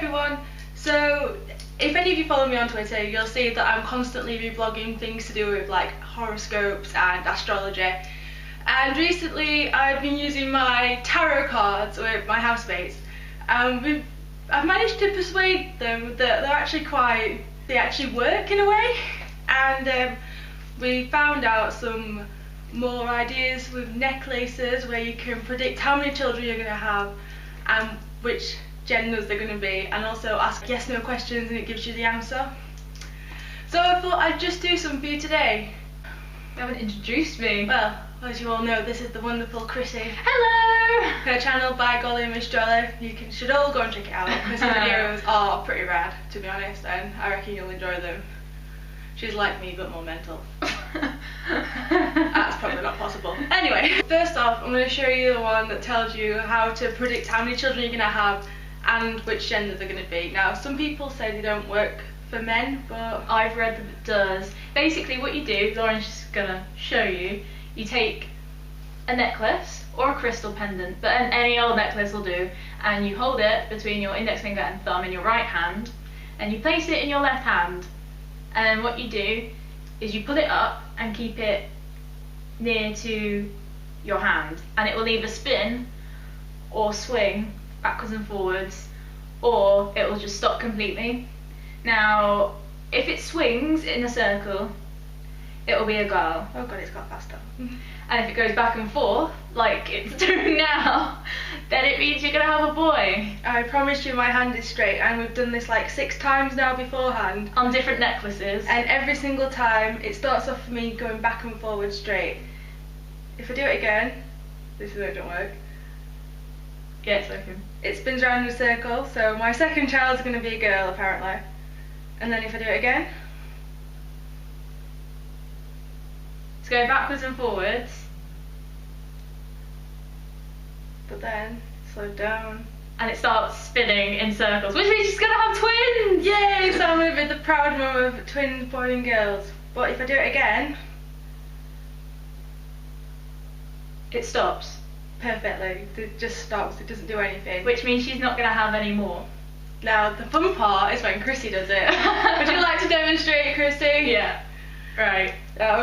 everyone. So if any of you follow me on Twitter, you'll see that I'm constantly reblogging things to do with like horoscopes and astrology. And recently I've been using my tarot cards with my housemates. I've managed to persuade them that they actually work in a way. And we found out some more ideas with necklaces where you can predict how many children you're going to have and which genders they're going to be, and also ask yes/no questions and it gives you the answer. So I thought I'd just do some for you today. You haven't introduced me. Well, as you all know, this is the wonderful Chrissie. Hello! Her channel, By Golly Miss Jolly. You should all go and check it out. Chrissie's videos are pretty rad, to be honest, and I reckon you'll enjoy them. She's like me, but more mental. That's probably not possible. Anyway, first off, I'm going to show you the one that tells you how to predict how many children you're going to have and which gender they're going to be. Now, some people say they don't work for men, but I've read that it does. Basically what you do, Lauren's just going to show you, you take a necklace or a crystal pendant, but any old necklace will do, and you hold it between your index finger and thumb in your right hand, and you place it in your left hand. And what you do is you pull it up and keep it near to your hand, and it will either spin or swing backwards and forwards, or it will just stop completely. Now, if it swings in a circle, it will be a girl. oh god, it's got faster. And if it goes back and forth, like it's doing now, then it means you're going to have a boy. I promise you my hand is straight, and we've done this like 6 times now beforehand. On different necklaces. And every single time it starts off for me going back and forward straight. If I do it again, this is where it don't work. Yeah, it's working. It spins around in a circle, so my second child's going to be a girl apparently. And then if I do it again, It's going backwards and forwards. but then slow down. And it starts spinning in circles, which means she's going to have twins! Yay! So I'm going to be the proud mum of twin boy and girls. But if I do it again, It stops. perfectly. It just stops, it doesn't do anything. Which means she's not going to have any more. Now the fun part is when Chrissie does it. Would you like to demonstrate, Chrissie? Yeah. Right.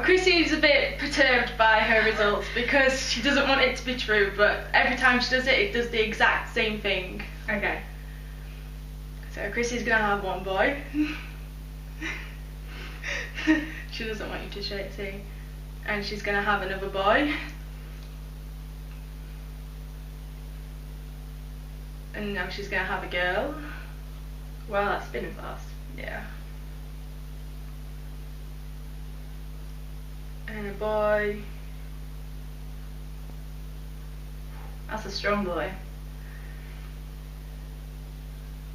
Chrissie's a bit perturbed by her results because she doesn't want it to be true, but every time she does it, it does the exact same thing. Okay. So Chrissie's gonna have one boy. She doesn't want you to see. And she's gonna have another boy. And now she's gonna have a girl. Wow, that's spinning fast. Yeah. And a boy. That's a strong boy.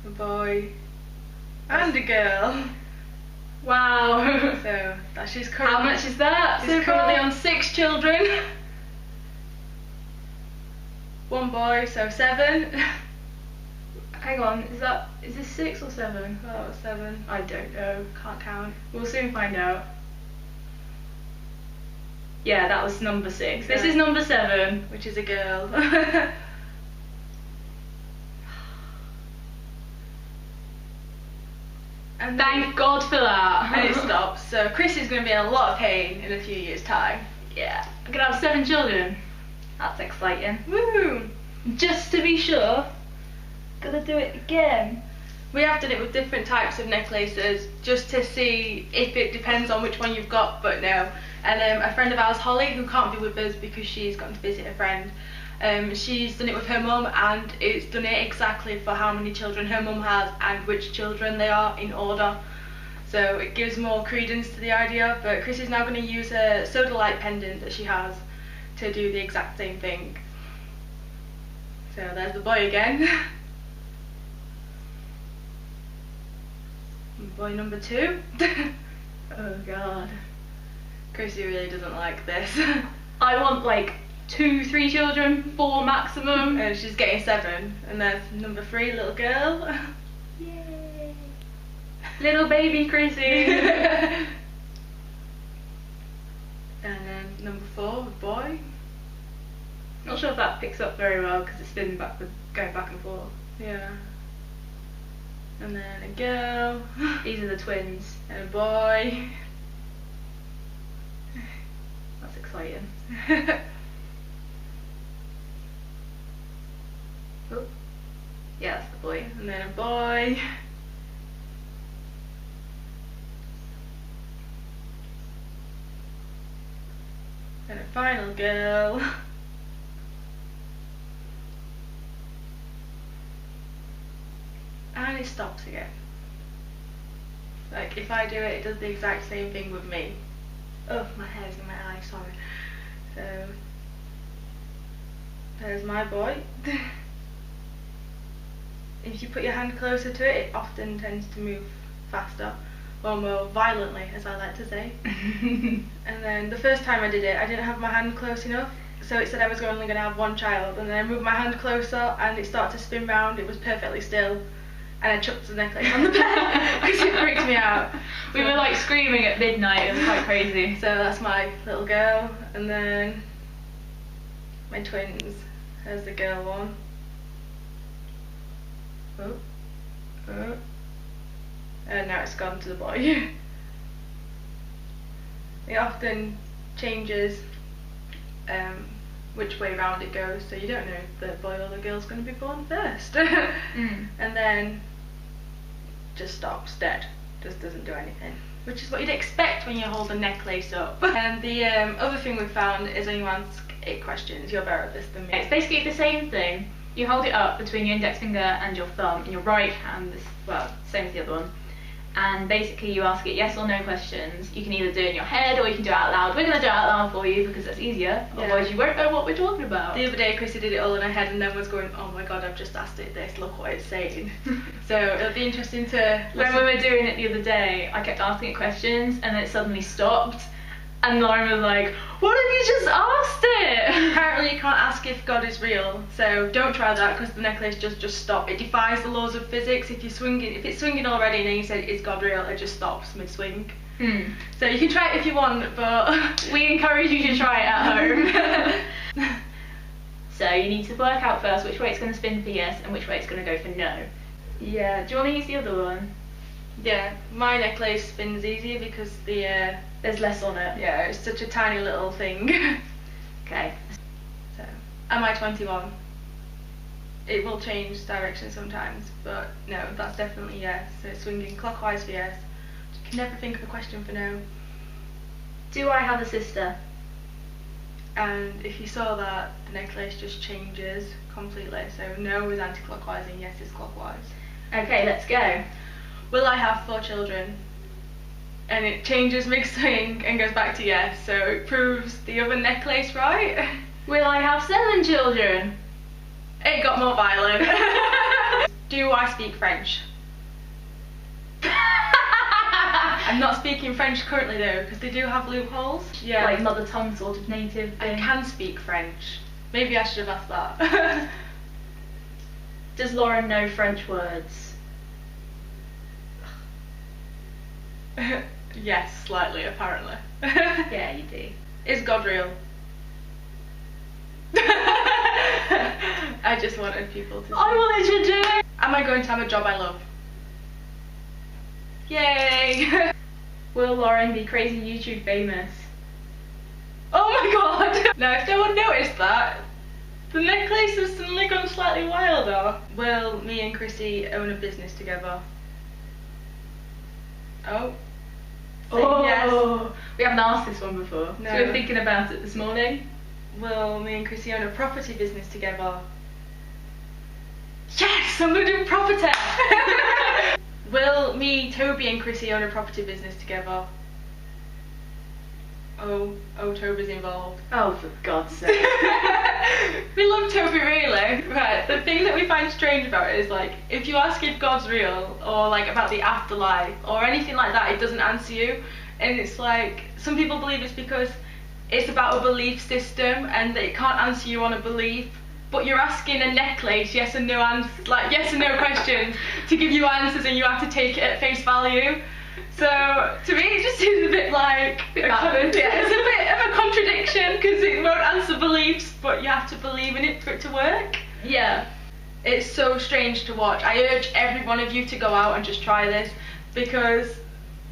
A boy. And a girl. Wow. So she's How currently, much is that? she's currently on 6 children. 1 boy, so 7. Hang on, is this 6 or 7? Oh, 7. I don't know. Can't count. We'll soon find out. Yeah, that was number 6. This Yeah. is number 7. Which is a girl. And Thank God for that. And it stops. So Chrissie's going to be in a lot of pain in a few years' time. Yeah. I'm gonna have 7 children. That's exciting. Woo! Just to be sure, gotta do it again. We have done it with different types of necklaces just to see if it depends on which one you've got, but no. And a friend of ours, Holly, who can't be with us because she's gone to visit a friend, she's done it with her mum, and it's done it exactly for how many children her mum has and which children they are in order. So it gives more credence to the idea, but Chrissie's now going to use a soda light pendant that she has to do the exact same thing. So there's the boy again. Boy number 2. Oh god. Chrissie really doesn't like this. I want like 2, 3 children, 4 maximum. And she's getting 7. And there's number 3, little girl. Yay. Little baby Chrissie. And then number 4, boy. Not sure if that picks up very well because it's spinning going back and forth. Yeah. And then a girl. These are the twins. And a boy. That's exciting. Oh. Yeah, that's the boy. And then a boy. And a final girl. And it stops again. Like, if I do it, it does the exact same thing with me. Oh, my hair's in my eye, sorry. So, there's my boy. If you put your hand closer to it, it often tends to move faster, or more violently, as I like to say. And then the first time I did it, I didn't have my hand close enough, so it said I was only going to have one child, and then I moved my hand closer and it started to spin round. It was perfectly still, and I chucked the necklace on the bed because it freaked me out. We were like screaming at midnight, it was quite crazy. So that's my little girl, and then my twins. There's the girl one. Oh. And now it's gone to the boy. It often changes which way round it goes, so you don't know if the boy or the girl's going to be born first. And then just stops dead, just doesn't do anything, which is what you'd expect when you hold a necklace up. And the other thing we found is when you ask it questions, you're better at this than me. It's basically the same thing. You hold it up between your index finger and your thumb in your right hand, well, same as the other one, and basically you ask it yes or no questions. You can either do it in your head or you can do it out loud. We're going to do it out loud for you because that's easier, otherwise you won't know what we're talking about. The other day Chrissy did it all in her head and then was going, oh my god, I've just asked it this, look what it's saying. So it'll be interesting to listen. When we were doing it the other day, I kept asking it questions and then it suddenly stopped. And Lauren was like, what if you just asked it? Apparently you can't ask if God is real, so don't try that because the necklace just stop. It defies the laws of physics. If it's swinging already and then you say, is God real, it just stops mid-swing. So you can try it if you want, but we encourage you to try it at home. So you need to work out first which way it's going to spin for yes and which way it's going to go for no. Yeah. Do you want to use the other one? Yeah, my necklace spins easier because there's less on it. Yeah, it's such a tiny little thing. Okay. So, am I 21? It will change direction sometimes, but no, that's definitely yes. So it's swinging clockwise for yes. You can never think of a question for no. Do I have a sister? And if you saw that, the necklace just changes completely. So no is anti-clockwise and yes is clockwise. Okay, let's go. Will I have 4 children? And it changes mid-swing and goes back to yes, so it proves the other necklace right. Will I have 7 children? It got more violent. Do I speak French? I'm not speaking French currently though, because they do have loopholes. Yeah. Like mother tongue sort of native thing. I can speak French. Maybe I should have asked that. Does Lauren know French words? Yes, slightly, apparently. Yeah, you do. Is God real? I just wanted people to see. I wanted you to do it! Am I going to have a job I love? Yay! Will Lauren be crazy YouTube famous? Oh my god! Now, if no one noticed that, the necklace has suddenly gone slightly wilder. Will me and Chrissy own a business together? Oh. Oh, yes. We haven't asked this one before. No. So we were thinking about it this morning. Will me and Chrissy own a property business together? Yes! I'm going to do property! Will me, Toby and Chrissy own a property business together? Oh, Toby's involved. Oh, for God's sake. We love Toby really. Right, the thing that we find strange about it is like, if you ask if God's real, or like about the afterlife, or anything like that, it doesn't answer you. And it's like, some people believe it's because it's about a belief system, and that it can't answer you on a belief. But you're asking a necklace yes and no yes and no questions to give you answers, and you have to take it at face value. So to me, it just seems a bit like backwards. Yeah, it's a bit of a contradiction because it won't answer beliefs, but you have to believe in it for it to work. Yeah. It's so strange to watch. I urge every one of you to go out and just try this, because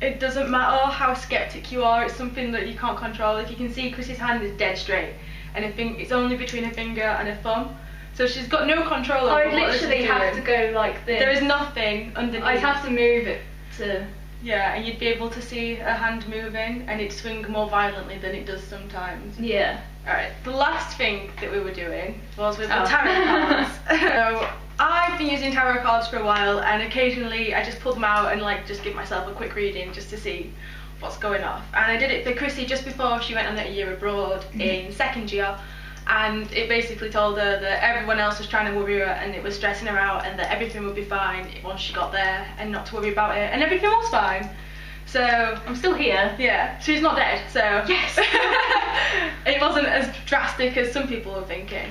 it doesn't matter how skeptic you are, it's something that you can't control. Like you can see Chrissie's hand is dead straight, and it's only between her finger and her thumb. So she's got no control over I what this is literally have to doing. go like this. There is nothing underneath. I'd have to move it to... Yeah, and you'd be able to see her hand moving, and it'd swing more violently than it does sometimes. Yeah. Alright, the last thing that we were doing was with the tarot cards. So I've been using tarot cards for a while, and occasionally I just pull them out and like just give myself a quick reading just to see what's going off. And I did it for Chrissie just before she went on a year abroad in second year, and it basically told her that everyone else was trying to worry her and it was stressing her out, and that everything would be fine once she got there, and not to worry about it, and everything was fine. So I'm still here. yeah, she's not dead, so Yes. it wasn't as drastic as some people were thinking.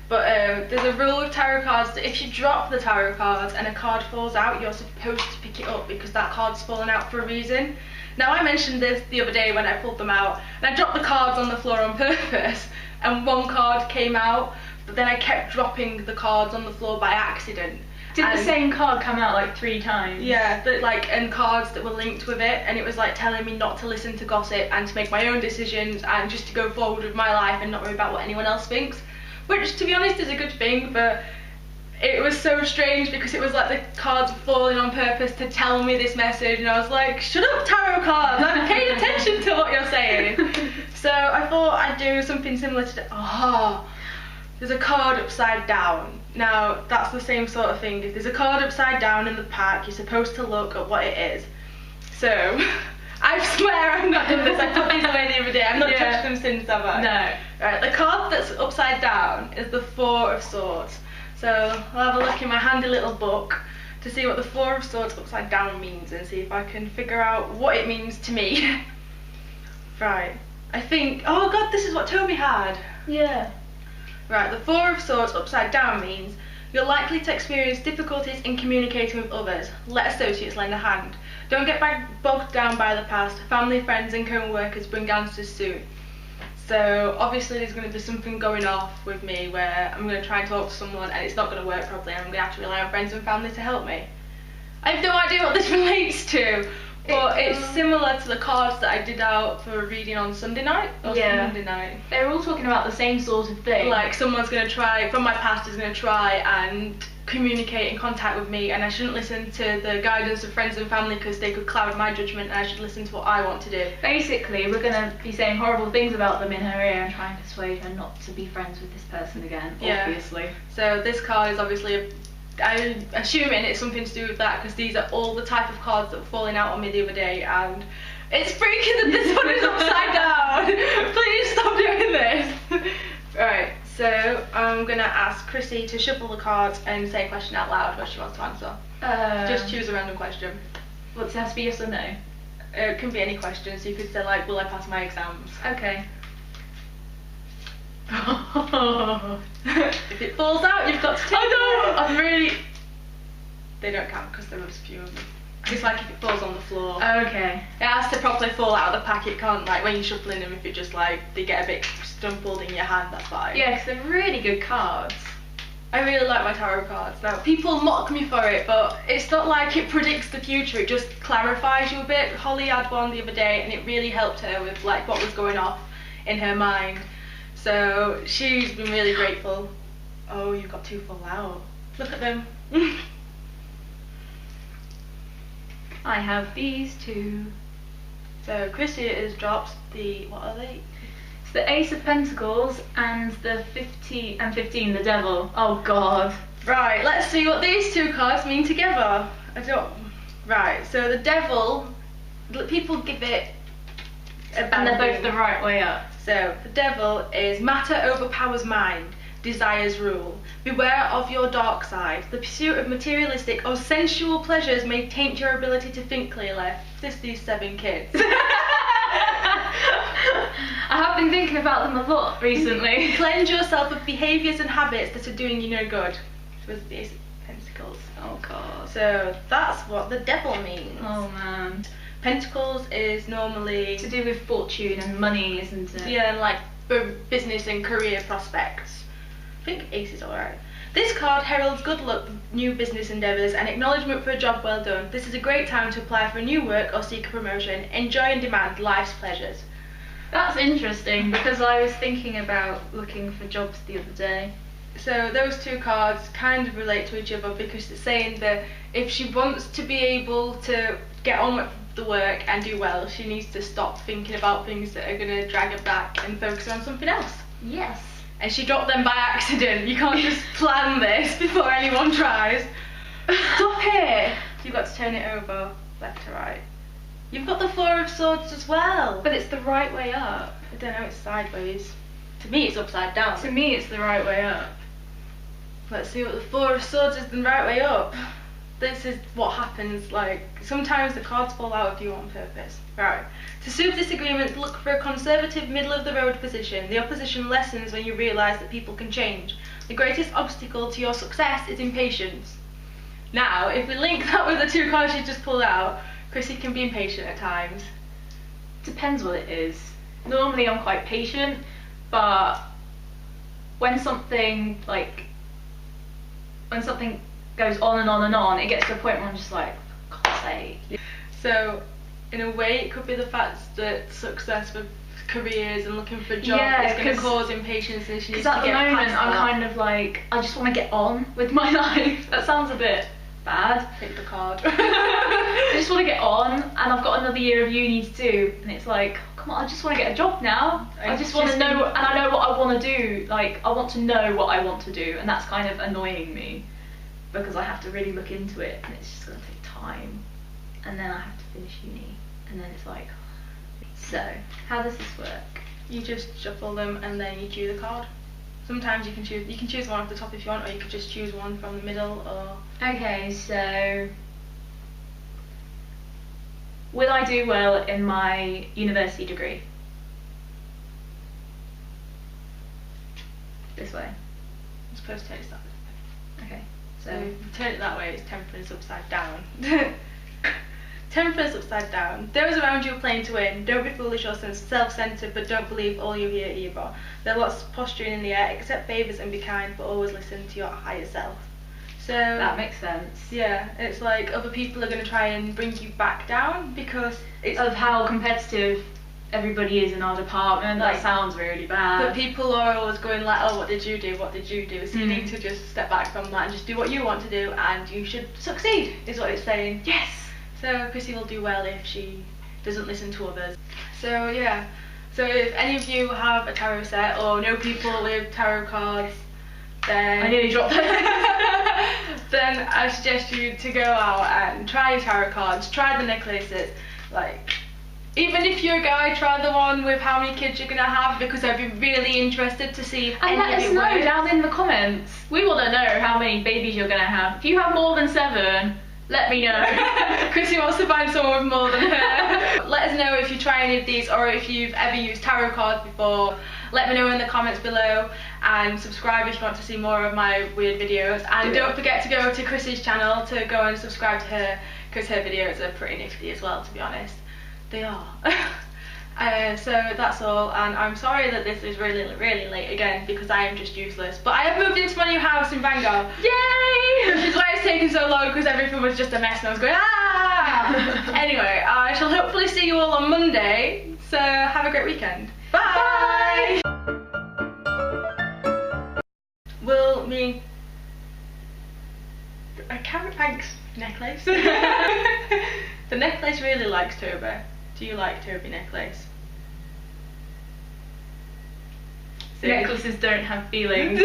But there's a rule with tarot cards that if you drop the tarot cards and a card falls out, you're supposed to pick it up, because that card's fallen out for a reason. Now, I mentioned this the other day when I pulled them out, and I dropped the cards on the floor on purpose, and one card came out, but then I kept dropping the cards on the floor by accident. Did the same card come out like 3 times? Yeah, but like, and cards that were linked with it, and it was like telling me not to listen to gossip and to make my own decisions and just to go forward with my life and not worry about what anyone else thinks, which to be honest is a good thing. But it was so strange because it was like the cards were falling on purpose to tell me this message, and I was like, shut up tarot cards, I'm paying attention to what you're saying. So I thought I'd do something similar to there's a card upside down. Now, that's the same sort of thing. If there's a card upside down in the pack, you're supposed to look at what it is. So, I swear I've not done this. I put these away the other day. I've not touched them since, have I? No. Right, the card that's upside down is the Four of Swords. So, I'll have a look in my handy little book to see what the Four of Swords upside down means, and see if I can figure out what it means to me. Right. I think... Oh god, this is what Toby had. Yeah. Right, the Four of Swords upside down means you're likely to experience difficulties in communicating with others. Let associates lend a hand. Don't get bogged down by the past. Family, friends and co-workers bring answers soon. So obviously there's going to be something going off with me where I'm going to try and talk to someone and it's not going to work properly, and I'm going to have to rely on friends and family to help me. I have no idea what this relates to, but it's similar to the cards that I did out for a reading on Sunday night or Monday night. They're all talking about the same sort of thing. Like someone's going to try, from my past is going to try and communicate in contact with me, and I shouldn't listen to the guidance of friends and family because they could cloud my judgment, and I should listen to what I want to do. Basically, we're going to be saying horrible things about them in her ear and trying to persuade her not to be friends with this person again, obviously. So this card is obviously, I'm assuming it's something to do with that, because these are all the type of cards that were falling out on me the other day, and it's freaking that this one is upside down. Please stop doing this. Right, so I'm going to ask Chrissie to shuffle the cards and say a question out loud what she wants to answer. Just choose a random question. What, does it have to be yes or no? It can be any question, so you could say like, will I pass my exams? Okay. If it falls out, you've got to take it. I'm really... They don't count because there was a few of them. It's like if it falls on the floor. Okay. It has to properly fall out of the pack. It can't, like, when you're shuffling them, if it just, like, they get a bit stumbled in your hand, that's fine. Yeah, because they're really good cards. I really like my tarot cards. Now, people mock me for it, but it's not like it predicts the future, it just clarifies you a bit. Holly had one the other day, and it really helped her with, like, what was going off in her mind. So, she's been really grateful. Oh, you've got 2 fall out. Look at them. I have these 2. So Chrissie has dropped the, what are they? It's the Ace of Pentacles and the 15, the Devil. Oh god. Right, let's see what these 2 cards mean together. Right, so the Devil, people give it a bad And they're both thing. the right way up. So the Devil is matter overpowers mind, desires rule. Beware of your dark side. The pursuit of materialistic or sensual pleasures may taint your ability to think clearly. These 7 kids. I have been thinking about them a lot recently. Cleanse yourself of behaviours and habits that are doing you no good. With the Ace of Pentacles. Oh god. So that's what the Devil means. Oh man. Pentacles is normally To do with fortune and money, isn't it? yeah, and like business and career prospects. I think Ace is alright. This card heralds good luck, new business endeavours and acknowledgement for a job well done. This is a great time to apply for a new work or seek a promotion. Enjoy and demand life's pleasures. That's interesting because I was thinking about looking for jobs the other day. So those two cards kind of relate to each other because it's saying that if she wants to be able to get on with the work and do well, she needs to stop thinking about things that are going to drag her back and focus on something else. Yes. And she dropped them by accident. You can't just plan this before anyone tries. Stop it! You've got to turn it over left to right. You've got the Four of Swords as well. But it's the right way up. I don't know, it's sideways. To me it's upside down. To me it's the right way up. Let's see what the Four of Swords is the right way up. This is what happens, like, sometimes the cards fall out of you on purpose. Right. To soothe disagreements, look for a conservative, middle-of-the-road position. The opposition lessens when you realise that people can change. The greatest obstacle to your success is impatience. Now, if we link that with the two cards you just pulled out, Chrissy can be impatient at times. Depends what it is. Normally I'm quite patient, but when something goes on and on and on, it gets to a point where I'm just like, for God's sake. So, in a way, it could be the fact that success with careers and looking for a job is going to cause impatience, and she needs to get past that. Because at the moment, I'm kind of like, I just want to get on with my life. That sounds a bit bad. Pick the card. I just want to get on, and I've got another year of uni to do, and it's like, oh, come on, I just want to get a job now. I just want to know, and I know what I want to do. Like, I want to know what I want to do, and that's kind of annoying me because I have to really look into it, and it's just going to take time, and then I have to finish uni, and then it's like, so how does this work? You just shuffle them and then you choose a card. Sometimes you can choose one off the top if you want, or you could just choose one from the middle, or... Okay, so will I do well in my university degree? This way. I'm supposed to turn it that way. Okay. So if you turn it that way, it's Temperance upside down. Temperance upside down. Those around you are playing to win. Don't be foolish or self-centered, but don't believe all you hear either. There are lots of posturing in the air. Accept favours and be kind, but always listen to your higher self. So that makes sense. Yeah, it's like other people are going to try and bring you back down because it's of how competitive everybody is in our department. That sounds really bad. But people are always going like, oh, what did you do? What did you do? So you need to just step back from that and just do what you want to do, and you should succeed, is what it's saying. Yes! So Chrissy will do well if she doesn't listen to others. So yeah, so if any of you have a tarot set or know people with tarot cards, then I nearly dropped that. Then I suggest you to go out and try your tarot cards, try the necklaces. Like, even if you're a guy, try the one with how many kids you're gonna have, because I'd be really interested to see if and any let of us it know works. down in the comments. We want to know how many babies you're gonna have. If you have more than 7, let me know. Chrissy wants to find someone with more than her. Let us know if you try any of these, or if you've ever used tarot cards before. Let me know in the comments below, and subscribe if you want to see more of my weird videos. And don't forget to go to Chrissy's channel to go and subscribe to her, because her videos are pretty nifty as well, to be honest. They are. So that's all, and I'm sorry that this is really late again, because I am just useless. But I have moved into my new house in Bangor. Yay! Which is why it's taken so long, because everything was just a mess and I was going, ah! Anyway, I shall hopefully see you all on Monday, so have a great weekend. Bye! Will me... A carrot thanks necklace. The necklace really likes Toby. Do you like Toby necklace? Necklaces don't have feelings.